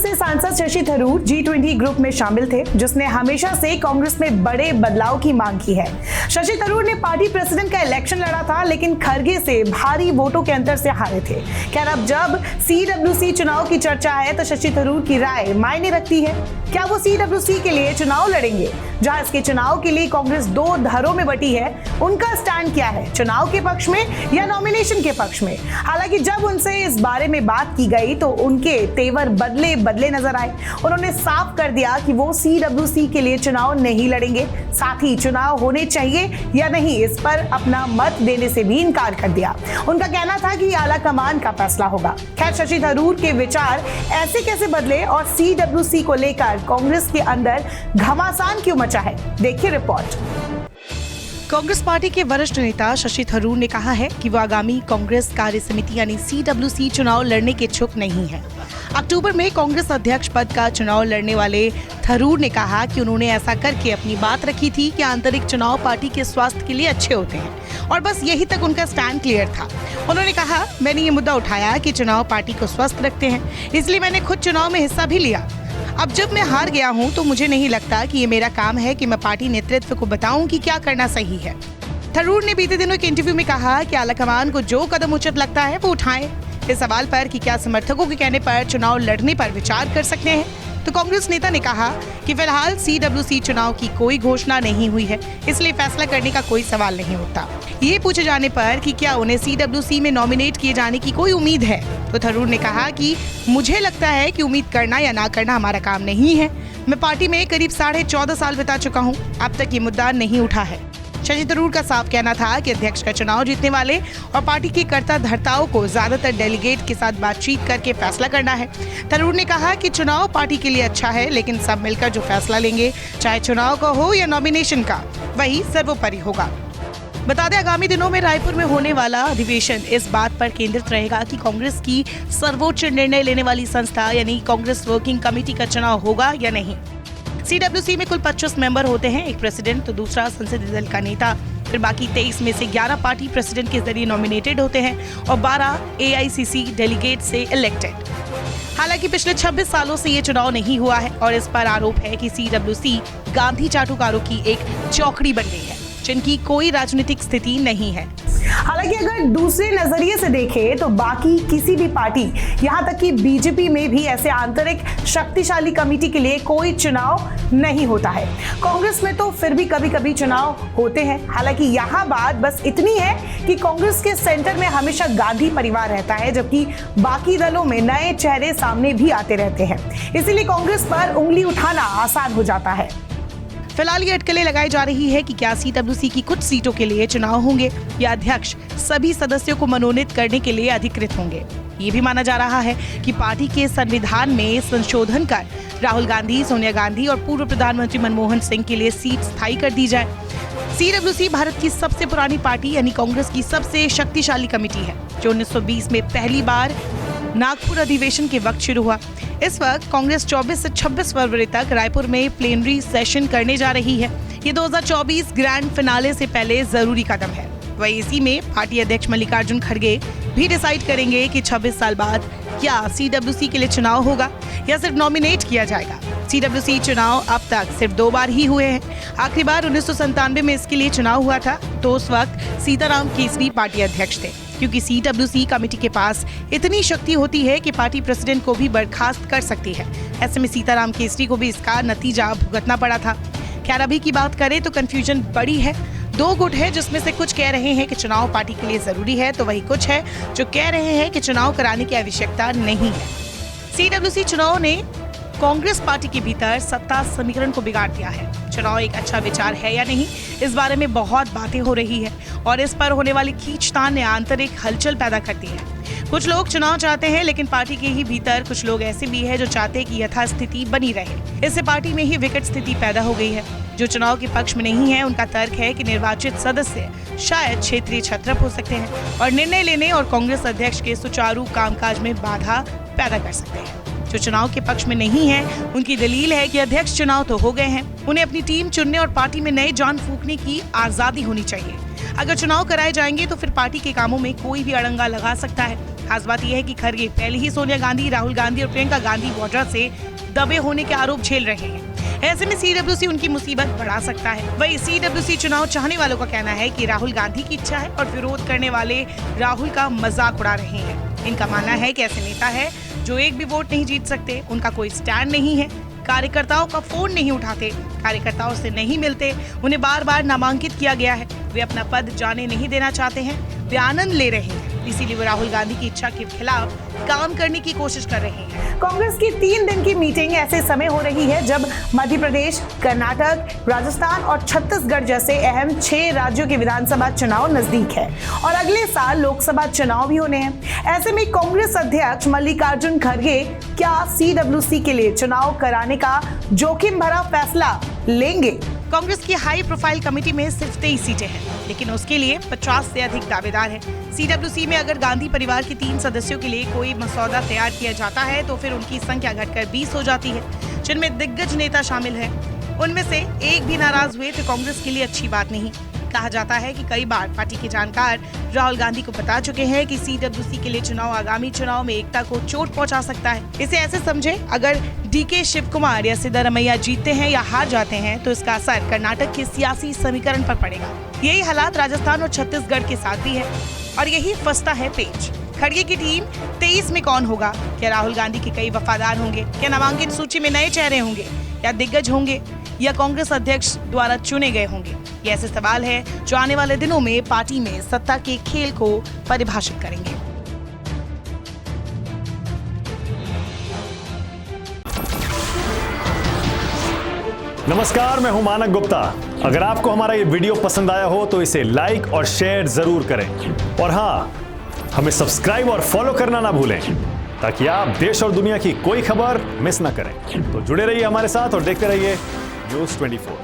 से सांसद Shashi Tharoor G20 group में शामिल थे, जिसने हमेशा से कांग्रेस में बड़े बदलाव की मांग की है। शशि थरूर ने पार्टी प्रेसिडेंट का इलेक्शन लड़ा था, लेकिन खरगे से भारी वोटों के अंतर से हारे थे। खैर, अब जब CWC चुनाव की चर्चा है तो शशि थरूर की राय मायने रखती है। क्या वो CWC के लिए चुनाव लड़ेंगे? जहां इसके चुनाव के लिए कांग्रेस दो धड़ों में बटी है, उनका स्टैंड क्या है, चुनाव के पक्ष में या नॉमिनेशन के पक्ष में? हालांकि जब उनसे इस बारे में बात की गई तो उनके तेवर बदले बदले नजर आए। उन्होंने साफ कर दिया कि वो CWC के लिए चुनाव नहीं लड़ेंगे। साथ ही चुनाव होने चाहिए या नहीं, इस पर अपना मत देने से भी इनकार कर दिया। उनका कहना था कि आला कमान का फैसला होगा। खैर, शशि थरूर के विचार ऐसे कैसे बदले और CWC को लेकर कांग्रेस के अंदर घमासान क्यों मचा है, देखिए रिपोर्ट। कांग्रेस पार्टी के वरिष्ठ नेता शशि थरूर ने कहा है कि वो आगामी कांग्रेस कार्य समिति यानी CWC चुनाव लड़ने के इच्छुक नहीं है। अक्टूबर में कांग्रेस अध्यक्ष पद का चुनाव लड़ने वाले थरूर ने कहा कि उन्होंने ऐसा करके अपनी बात रखी थी कि आंतरिक चुनाव पार्टी के स्वास्थ्य के लिए अच्छे होते हैं, और बस यही तक उनका स्टैंड क्लियर था। उन्होंने कहा, मैंने ये मुद्दा उठाया कि चुनाव पार्टी को स्वस्थ रखते हैं, इसलिए मैंने खुद चुनाव में हिस्सा भी लिया। अब जब मैं हार गया हूं तो मुझे नहीं लगता कि ये मेरा काम है कि मैं पार्टी नेतृत्व को बताऊं कि क्या करना सही है। थरूर ने बीते दिनों एक इंटरव्यू में कहा कि आलाकमान को जो कदम उचित लगता है वो उठाएं। इस सवाल पर कि क्या समर्थकों के कहने पर चुनाव लड़ने पर विचार कर सकते हैं, तो कांग्रेस नेता ने कहा कि फिलहाल CWC चुनाव की कोई घोषणा नहीं हुई है, इसलिए फैसला करने का कोई सवाल नहीं उठता। ये पूछे जाने पर कि क्या उन्हें CWC में नॉमिनेट किए जाने की कोई उम्मीद है, तो थरूर ने कहा कि मुझे लगता है कि उम्मीद करना या ना करना हमारा काम नहीं है। मैं पार्टी में करीब 14.5 साल बिता चुका हूँ, अब तक ये मुद्दा नहीं उठा है। शशि थरूर का साफ कहना था कि अध्यक्ष का चुनाव जीतने वाले और पार्टी के कर्ता धर्ताओं को ज्यादातर डेलीगेट के साथ बातचीत करके फैसला करना है। थरूर ने कहा कि चुनाव पार्टी के लिए अच्छा है, लेकिन सब मिलकर जो फैसला लेंगे, चाहे चुनाव का हो या नॉमिनेशन का, वही सर्वोपरि होगा। बता दें, आगामी दिनों में रायपुर में होने वाला अधिवेशन इस बात पर केंद्रित रहेगा कि कांग्रेस की सर्वोच्च निर्णय लेने वाली संस्था यानी कांग्रेस वर्किंग कमेटी का चुनाव होगा या नहीं। CWC में कुल 25 मेंबर होते हैं, एक प्रेसिडेंट तो दूसरा संसदीय दल का नेता, फिर बाकी 23 में से 11 पार्टी प्रेसिडेंट के जरिए नॉमिनेटेड होते हैं और 12 AICC डेलीगेट से इलेक्टेड। हालांकि पिछले 26 सालों से ये चुनाव नहीं हुआ है और इस पर आरोप है कि CWC गांधी चाटुकारों की एक चौकड़ी बन गई है, जिनकी कोई राजनीतिक स्थिति नहीं है। हालांकि अगर दूसरे नजरिए से देखें तो बाकी किसी भी पार्टी, यहाँ तक कि BJP में भी ऐसे आंतरिक शक्तिशाली कमेटी के लिए कोई चुनाव नहीं होता है। कांग्रेस में तो फिर भी कभी कभी चुनाव होते हैं। हालांकि यहाँ बात बस इतनी है कि कांग्रेस के सेंटर में हमेशा गांधी परिवार रहता है, जबकि बाकी दलों में नए चेहरे सामने भी आते रहते हैं। इसीलिए कांग्रेस पर उंगली उठाना आसान हो जाता है। फिलहाल ये अटकलें लगाई जा रही है कि क्या CWC की कुछ सीटों के लिए चुनाव होंगे या अध्यक्ष सभी सदस्यों को मनोनीत करने के लिए अधिकृत होंगे। ये भी माना जा रहा है कि पार्टी के संविधान में संशोधन कर राहुल गांधी, सोनिया गांधी और पूर्व प्रधानमंत्री मनमोहन सिंह के लिए सीट स्थायी कर दी जाए। CWC भारत की सबसे पुरानी पार्टी यानी कांग्रेस की सबसे शक्तिशाली कमेटी है, जो 1920 में पहली बार नागपुर अधिवेशन के वक्त शुरू हुआ। इस वक्त कांग्रेस 24 से 26 फरवरी तक रायपुर में प्लेनरी सेशन करने जा रही है। ये 2024 ग्रैंड फिनाले से पहले जरूरी कदम है। वही इसी में पार्टी अध्यक्ष मल्लिकार्जुन खड़गे भी डिसाइड करेंगे कि 26 साल बाद क्या CWC के लिए चुनाव होगा या सिर्फ नॉमिनेट किया जाएगा। CWC चुनाव अब तक सिर्फ 2 बार ही हुए हैं। आखिरी बार 1997 में इसके लिए चुनाव हुआ था, तो उस वक्त सीताराम केसरी पार्टी अध्यक्ष थे। क्योंकि CWC कमेटी के पास इतनी शक्ति होती है कि पार्टी प्रेसिडेंट को भी बर्खास्त कर सकती है। ऐसे में सीताराम केसरी को भी इसका नतीजा भुगतना पड़ा था। खैर, अभी की बात करें तो कंफ्यूजन बड़ी है। 2 गुट है, जिसमें से कुछ कह रहे हैं कि चुनाव पार्टी के लिए जरूरी है, तो वही कुछ है जो कह रहे हैं कि चुनाव कराने की आवश्यकता नहीं है। CWC चुनाव ने कांग्रेस पार्टी के भीतर सत्ता समीकरण को बिगाड़ दिया है। चुनाव एक अच्छा विचार है या नहीं, इस बारे में बहुत बातें हो रही है और इस पर होने वाली खींचतान ने आंतरिक हलचल पैदा कर दी है। कुछ लोग चुनाव चाहते हैं, लेकिन पार्टी के ही भीतर कुछ लोग ऐसे भी हैं जो चाहते हैं कि यथास्थिति बनी रहे। इससे पार्टी में ही विकट स्थिति पैदा हो गई है। जो चुनाव के पक्ष में नहीं है, उनका तर्क है कि निर्वाचित सदस्य शायद क्षेत्रीय छत्रप हो सकते हैं और निर्णय लेने और कांग्रेस अध्यक्ष के सुचारू कामकाज में बाधा पैदा कर सकते हैं। जो चुनाव के पक्ष में नहीं है, उनकी दलील है कि अध्यक्ष चुनाव तो हो गए हैं, उन्हें अपनी टीम चुनने और पार्टी में नए जान फूंकने की आजादी होनी चाहिए। अगर चुनाव कराए जाएंगे तो फिर पार्टी के कामों में कोई भी अड़ंगा लगा सकता है। खास बात यह है कि खरगे पहले ही सोनिया गांधी, राहुल गांधी और प्रियंका गांधी वाड्रा से दबे होने के आरोप झेल रहे हैं। ऐसे में सीडब्ल्यूसी उनकी मुसीबत बढ़ा सकता है। वही सीडब्ल्यूसी चुनाव चाहने वालों का कहना है कि राहुल गांधी की इच्छा है और विरोध करने वाले राहुल का मजाक उड़ा रहे हैं। इनका मानना है कि ऐसे नेता है जो एक भी वोट नहीं जीत सकते, उनका कोई स्टैंड नहीं है, कार्यकर्ताओं का फोन नहीं उठाते, कार्यकर्ताओं से नहीं मिलते, उन्हें बार बार नामांकित किया गया है, वे अपना पद जाने नहीं देना चाहते हैं, वे आनंद ले रहे हैं, इसीलिए वो राहुल गांधी की इच्छा के खिलाफ काम करने की कोशिश कर रहे हैं। कांग्रेस की 3 दिन की मीटिंग ऐसे समय हो रही है जब मध्य प्रदेश, कर्नाटक, राजस्थान और छत्तीसगढ़ जैसे अहम 6 राज्यों के विधानसभा चुनाव नजदीक है और अगले साल लोकसभा चुनाव भी होने हैं। ऐसे में कांग्रेस अध्यक्ष मल्लिकार्जुन खड़गे क्या सीडब्ल्यूसी के लिए चुनाव कराने का जोखिम भरा फैसला लेंगे? कांग्रेस की हाई प्रोफाइल कमेटी में सिर्फ 23 सीटें हैं, लेकिन उसके लिए 50 से अधिक दावेदार हैं। सीडब्ल्यूसी में अगर गांधी परिवार के 3 सदस्यों के लिए कोई मसौदा तैयार किया जाता है तो फिर उनकी संख्या घटकर 20 हो जाती है, जिनमें दिग्गज नेता शामिल हैं। उनमें से एक भी नाराज हुए तो कांग्रेस के लिए अच्छी बात नहीं। कहा जाता है कि कई बार पार्टी के जानकार राहुल गांधी को बता चुके हैं कि सीडब्ल्यूसी के लिए चुनाव आगामी चुनाव में एकता को चोट पहुंचा सकता है। इसे ऐसे समझे, अगर डीके शिव कुमार या सिद्धारमैया जीतते हैं या हार जाते हैं तो इसका असर कर्नाटक के सियासी समीकरण पर पड़ेगा। यही हालात राजस्थान और छत्तीसगढ़ के साथ भी है और यही फंसता है पेच। खड़गे की टीम 23 में कौन होगा? क्या राहुल गांधी के कई वफादार होंगे? क्या नामांकन सूची में नए चेहरे होंगे या दिग्गज होंगे या कांग्रेस अध्यक्ष द्वारा चुने गए होंगे? ये ऐसे सवाल है जो आने वाले दिनों में पार्टी में सत्ता के खेल को परिभाषित करेंगे। नमस्कार, मैं हूं मानक गुप्ता। अगर आपको हमारा ये वीडियो पसंद आया हो तो इसे लाइक और शेयर जरूर करें और हाँ, हमें सब्सक्राइब और फॉलो करना ना भूलें ताकि आप देश और दुनिया की कोई खबर मिस ना करें। तो जुड़े रहिए हमारे साथ और देखते रहिए न्यूज़ 24।